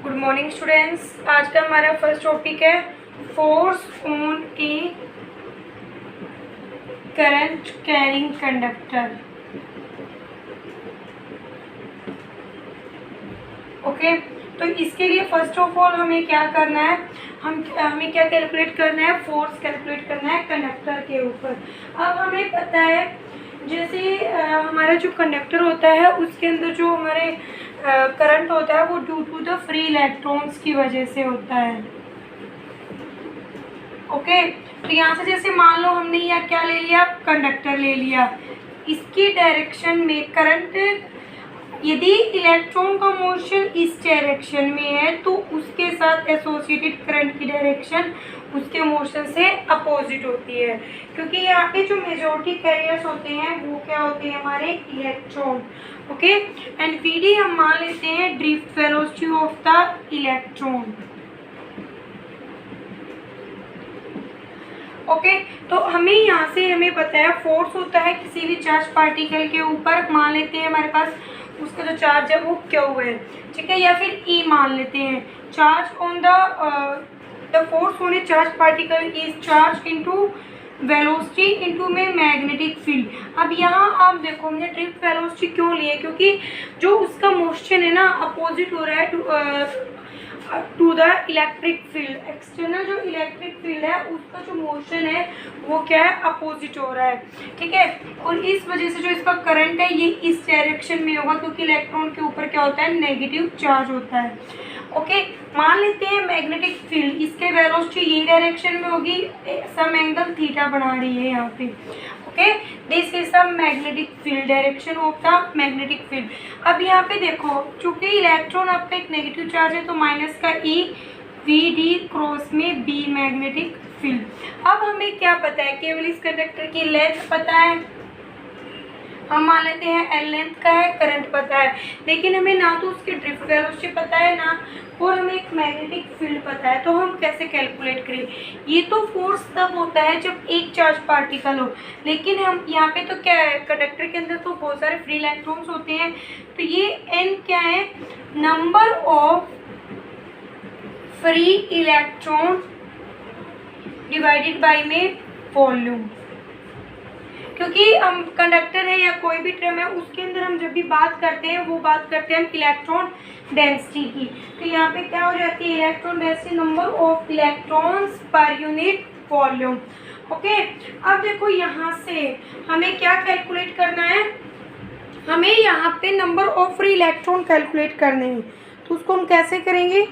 Good morning students. आज का हमारा फर्स्ट टॉपिक है force on A current carrying conductor. Okay, तो इसके लिए फर्स्ट ऑफ ऑल हमें क्या करना है, हमें क्या कैलकुलेट करना है, फोर्स कैलकुलेट करना है कंडक्टर के ऊपर। अब हमें पता है जैसे हमारा जो कंडक्टर होता है उसके अंदर जो हमारे करंट होता है वो due to the free electrons की वजह से होता है। ओके, तो यहाँ से जैसे मान लो हमने यहाँ क्या ले लिया, कंडक्टर ले लिया, इसकी डायरेक्शन में करंट, यदि इलेक्ट्रॉन का मोशन इस डायरेक्शन में है तो उसके साथ एसोसिएटेड करंट की डायरेक्शन उसके मोशन से अपोजिट होती है, क्योंकि यहाँ पे जो मेजॉरिटी कैरियर्स होते हैं वो क्या होते हैं, हमारे इलेक्ट्रॉन। ओके, एंड वीडी हम मान लेते हैं drift velocity of the electron. Okay, तो हमें यहाँ से हमें पता है फोर्स होता है किसी भी चार्ज पार्टिकल के ऊपर, मान लेते हैं हमारे पास उसका जो चार्ज है वो क्यू है, ठीक है, या फिर ई मान लेते हैं। Charge on the force on A charge particle is charge into velocity into में मैग्नेटिक फील्ड। अब यहाँ आप देखो हमने ड्रिफ्ट वेलोसिटी क्यों लिए, क्योंकि जो उसका मोशन है ना अपोजिट हो रहा है to the electric field. External जो इलेक्ट्रिक फील्ड है उसका जो मोशन है वो क्या है, अपोजिट हो रहा है, ठीक है। और इस वजह से जो इसका करंट है ये इस डायरेक्शन में होगा, क्योंकि इलेक्ट्रॉन के ऊपर क्या होता है, नेगेटिव चार्ज होता है। ओके, मान लेते हैं मैग्नेटिक फील्ड, इसके वेलोसिटी ये डायरेक्शन में होगी, सम एंगल थीटा बना रही है यहाँ पे। Okay, this is the magnetic field, direction of the magnetic field. अब यहाँ पे देखो चूंकि इलेक्ट्रॉन आपका एक नेगेटिव चार्ज है तो माइनस का ई वी डी क्रॉस में बी मैग्नेटिक फील्ड। अब हमें क्या पता है, केवल इस कंडक्टर की लेंथ पता है, हम मान लेते हैं एल लेंथ का है, करंट पता है, लेकिन हमें ना तो उसकी ड्रिफ्ट वेलोसिटी पता है ना और हमें एक मैग्नेटिक फील्ड पता है, तो हम कैसे कैलकुलेट करें। ये तो फोर्स तब होता है जब एक चार्ज पार्टिकल हो, लेकिन हम यहाँ पे तो क्या है, कंडक्टर के अंदर तो बहुत सारे फ्री इलेक्ट्रॉन्स होते हैं, तो ये एन क्या है, number of free electron divided by में वॉल्यूम। क्योंकि हम कंडक्टर है या कोई भी ट्रम है उसके अंदर हम जब भी बात करते हैं वो बात करते हैं इलेक्ट्रॉन डेंसिटी की, तो यहाँ पे क्या हो जाती है, electron density number of electrons per unit volume. Okay, अब देखो यहाँ से हमें क्या कैलकुलेट करना है, हमें यहाँ पे number of free electron calculate करने हैं, तो उसको हम कैसे करेंगे,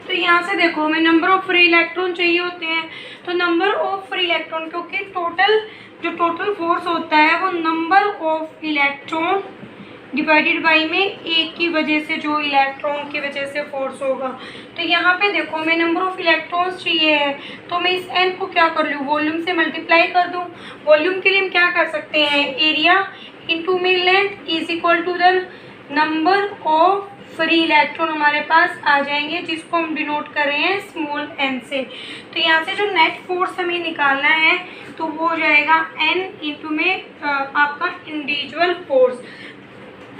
तो यहाँ से देखो हमें नंबर ऑफ फ्री इलेक्ट्रॉन चाहिए होते हैं, तो नंबर ऑफ फ्री इलेक्ट्रॉन, क्योंकि टोटल फोर्स होता है वो number of electron divided by में एक की वजह से जो इलेक्ट्रॉन की वजह से फोर्स होगा। तो यहाँ पे देखो हमें नंबर ऑफ इलेक्ट्रॉन्स चाहिए है, तो मैं इस एन को क्या कर लूँ, वॉल्यूम से मल्टीप्लाई कर दूँ। वॉल्यूम के लिए हम क्या कर सकते हैं, एरिया इंटू में length is equal to the number of free electron हमारे पास आ जाएंगे, जिसको हम डिनोट कर रहे हैं स्मॉल एन से। तो यहाँ से जो नेट फोर्स हमें निकालना है तो वो हो जाएगा एन इंटू में आपका इंडिविजुअल फोर्स।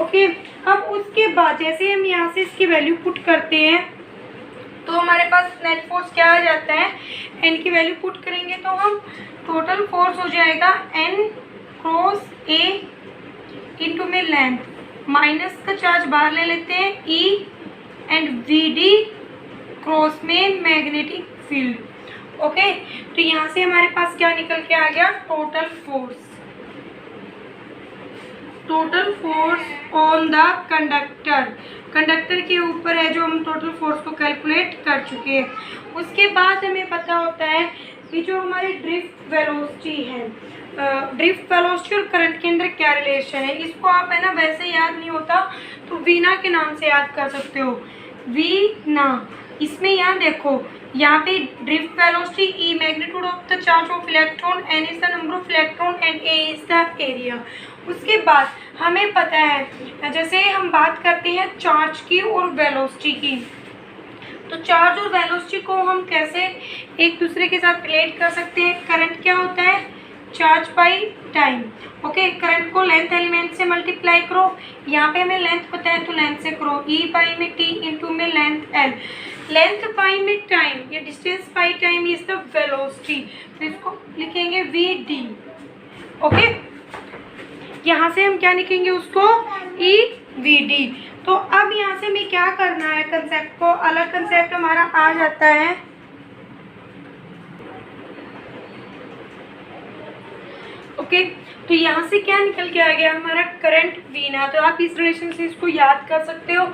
ओके, अब उसके बाद जैसे हम यहाँ से इसकी वैल्यू पुट करते हैं तो हमारे पास नेट फोर्स क्या आ जाता है, एन की वैल्यू पुट करेंगे तो हम टोटल फोर्स हो जाएगा एन क्रॉस ए इंटू में लेंथ, माइनस का चार्ज बाहर ले लेते हैं, E and V D cross में मैग्नेटिक फील्ड। ओके, तो यहाँ से हमारे पास क्या निकल के आ गया, total force on the conductor के ऊपर है जो हम टोटल फोर्स को कैलकुलेट कर चुके हैं। उसके बाद हमें पता होता है कि जो हमारी ड्रिफ्ट वेलोसिटी है, ड्रिफ्ट वेलोसिटी और करंट के अंदर क्या रिलेशन है, इसको आप है ना वैसे याद नहीं होता तो वीना के नाम से याद कर सकते हो, वीना। इसमें यहाँ देखो यहाँ पे drift velocity E magnitude of the charge of electron, N is the number of electron and A is the area. उसके बाद हमें पता है जैसे हम बात करते हैं चार्ज की और वेलोसिटी की, तो चार्ज और वेलोसिटी को हम कैसे एक दूसरे के साथ रिलेट कर सकते हैं। करंट क्या होता है, charge by time. Okay, current को लेंथ एलिमेंट से मल्टीप्लाई करो, यहाँ पे हमें लेंथ पता है तो लेंथ से करो, ई पाई में टी इंटू में लेंथ एल, लेंथ पाई में टाइम, ये distance pi time is the velocity, तो इसको लिखेंगे वी डी। ओके, यहाँ से हम क्या लिखेंगे उसको, ई वी डी। तो अब यहाँ से हमें क्या करना है, कंसेप्ट को अलग कंसेप्ट हमारा आ जाता है। ओके, तो यहाँ से क्या निकल के आ गया हमारा करंट वी ना, तो आप इस रिलेशन से इसको याद कर सकते हो।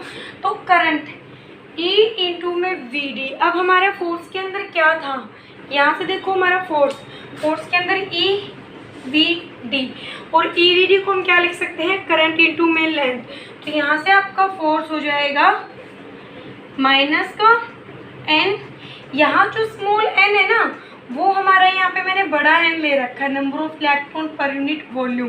तो करंट E इंटू में वी डी। अब हमारे फोर्स के अंदर क्या था, यहाँ से देखो हमारा फोर्स के अंदर ई वी डी, और ई वी डी को हम क्या लिख सकते हैं, करंट इंटू में लेंथ। तो यहाँ से आपका फोर्स हो जाएगा माइनस का एन, यहाँ जो स्मॉल एन है ना वो हमारा यहाँ पे मैंने बड़ा एन ले रखा है, number of electron per unit volume,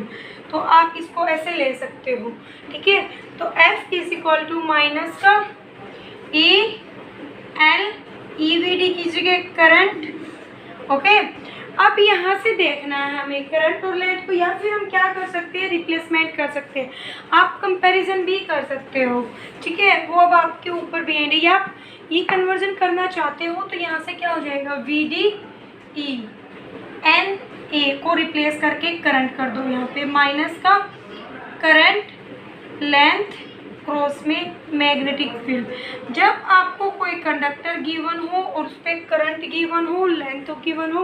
तो आप इसको ऐसे ले सकते हो। ठीक है, तो F is equal to minus का E L E V D की जगह करंट। ओके, अब यहाँ से देखना है हमें करंट और लेंथ को, या फिर हम क्या कर सकते हैं, रिप्लेसमेंट कर सकते हैं, आप कंपैरिजन भी कर सकते हो। ठीक है, वो अब आपके ऊपर भी है, या आप ये कन्वर्जन करना चाहते हो तो यहाँ से क्या हो जाएगा, V D E N A को रिप्लेस करके करंट कर दो, यहाँ पे माइनस का करंट लेंथ क्रॉस में मैग्नेटिक फील्ड। जब आपको कोई कंडक्टर गिवन हो और उस पर करंट गिवन हो, लेंथ गिवन हो,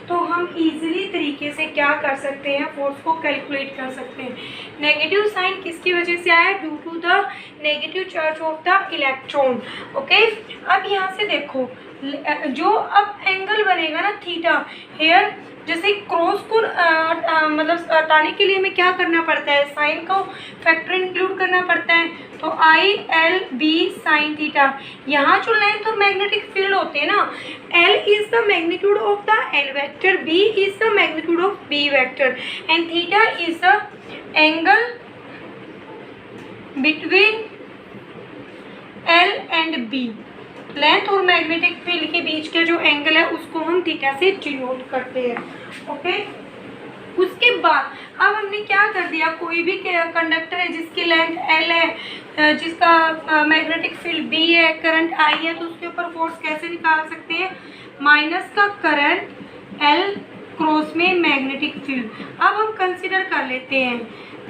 तो हम इजीली तरीके से क्या कर सकते हैं, फोर्स को कैलकुलेट कर सकते हैं। नेगेटिव साइन किसकी वजह से आया, due to the negative charge of the electron. Okay, अब यहाँ से देखो जो अब एंगल बनेगा ना थीटा, हेयर जैसे क्रॉस को मतलब हटाने के लिए हमें क्या करना पड़ता है, साइन को फैक्टर इंक्लूड करना पड़ता है, तो I L B sine theta. यहाँ जो लेंथ और मैग्नेटिक फील्ड होते हैं ना, L is the magnitude of the L vector, B is the magnitude of B vector, and theta is the angle between L and B. Length और magnetic field के बीच के जो एंगल है उसको हम थीटा से डिनोट करते हैं। ओके, उसके बाद अब हमने क्या कर दिया, कोई भी कंडक्टर है जिसकी लेंथ एल है, जिसका मैग्नेटिक फील्ड बी है, करंट आई है, तो उसके ऊपर फोर्स कैसे निकाल सकते हैं, माइनस का करंट एल क्रॉस में मैग्नेटिक फील्ड। अब हम कंसीडर कर लेते हैं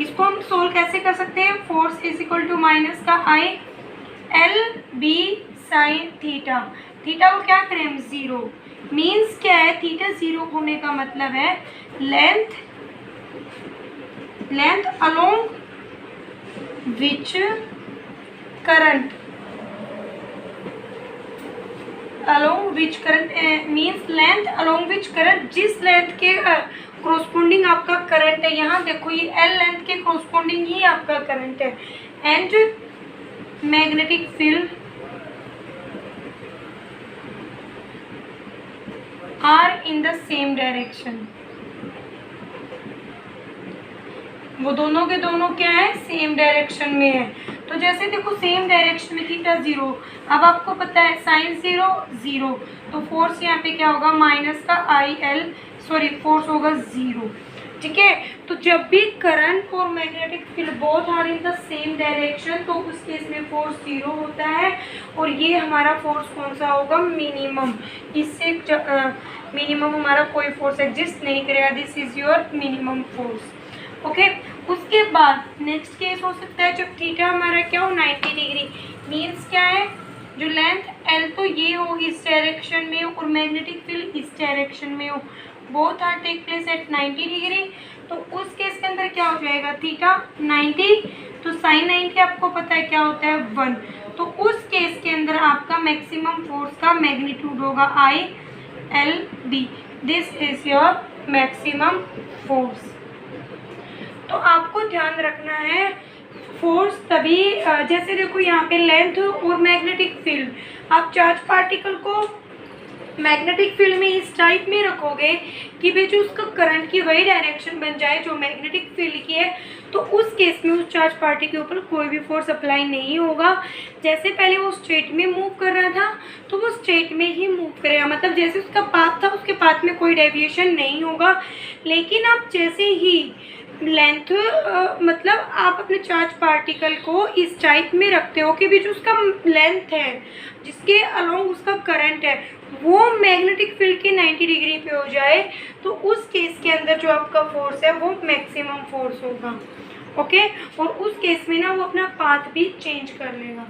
इसको, हम सोल्व कैसे कर सकते हैं, force is equal to minus का I L B sine theta. Theta को क्या करें हम, जीरो, मीन्स क्या है, थीटा जीरो होने का मतलब है length along which current means length along which current, जिस लेंथ के कोरस्पोंडिंग आपका करंट है, यहाँ देखो ये एल लेंथ के कोरस्पोंडिंग ही आपका करंट है, and magnetic field are in the same direction. वो दोनों के दोनों क्या है, सेम डायरेक्शन में है। तो जैसे देखो सेम डायरेक्शन में थीटा जीरो, अब आपको पता है साइन जीरो जीरो, तो फोर्स यहाँ पे क्या होगा, माइनस का आई एल, सॉरी फोर्स होगा जीरो। ठीक है, तो जब भी करंट और magnetic field both are in the same direction, तो उस केस में फोर्स जीरो होता है, और ये हमारा फोर्स कौन सा होगा, मिनिमम। इससे मिनिमम हमारा कोई फोर्स एग्जिस्ट नहीं करेगा, this is your minimum force. Okay, उसके बाद नेक्स्ट केस हो सकता है जब थीटा हमारा क्या हो, 90 डिग्री, मीन्स क्या है, जो लेंथ एल तो ये हो इस डायरेक्शन में और मैग्नेटिक फील्ड इस डायरेक्शन में हो, both are take place at 90 degree, तो उस केस के अंदर क्या हो जाएगा, थीटा 90, तो साइन 90 आपको पता है क्या होता है, 1, तो उस केस के अंदर आपका मैक्सिमम फोर्स का मैग्नीट्यूड होगा I L B, this is your maximum force. तो आपको ध्यान रखना है फोर्स तभी, जैसे देखो यहाँ पे लेंथ और मैग्नेटिक फील्ड, आप चार्ज पार्टिकल को मैग्नेटिक फील्ड में इस टाइप में रखोगे कि भाई जो उसका करंट की वही डायरेक्शन बन जाए जो मैग्नेटिक फील्ड की है, तो उस केस में उस चार्ज पार्टी के ऊपर कोई भी फोर्स अप्लाई नहीं होगा। जैसे पहले वो स्ट्रेट में मूव कर रहा था तो वो स्ट्रेट में ही मूव करेगा, मतलब जैसे उसका पाथ था उसके पाथ में कोई डेविएशन नहीं होगा। लेकिन आप जैसे ही लेंथ मतलब आप अपने चार्ज पार्टिकल को इस टाइप में रखते हो कि भी जो उसका लेंथ है जिसके अलोंग उसका करंट है वो मैग्नेटिक फील्ड के 90 डिग्री पे हो जाए, तो उस केस के अंदर जो आपका फोर्स है वो मैक्सिमम फोर्स होगा। ओके, और उस केस में ना वो अपना पाथ भी चेंज कर लेगा।